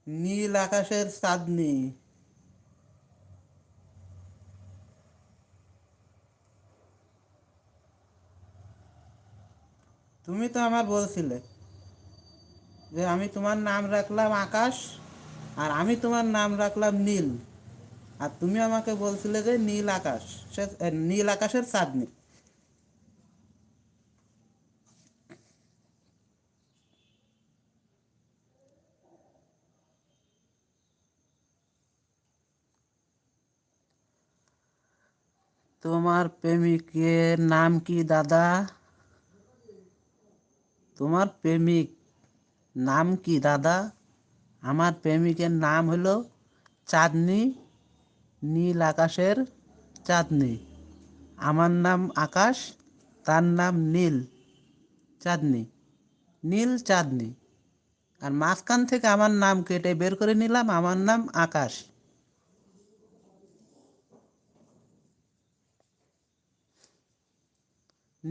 নীল আকাশের চাঁদনি। তুমি তো আমার বলছিলে যে আমি তোমার নাম রাখলাম আকাশ, আর আমি তোমার নাম রাখলাম নীল, আর তুমি আমাকে বলছিলে যে নীল আকাশ, নীল আকাশের চাঁদনি। তোমার প্রেমিকের নাম কি দাদা? তোমার প্রেমিক নাম কি দাদা? আমার প্রেমিকের নাম হলো চাঁদনি, নীল আকাশের চাঁদনি। আমার নাম আকাশ, তার নাম নীল চাঁদনি, নীল চাঁদনি। আর মাঝখান থেকে আমার নাম কেটে বের করে নিলাম, আমার নাম আকাশ।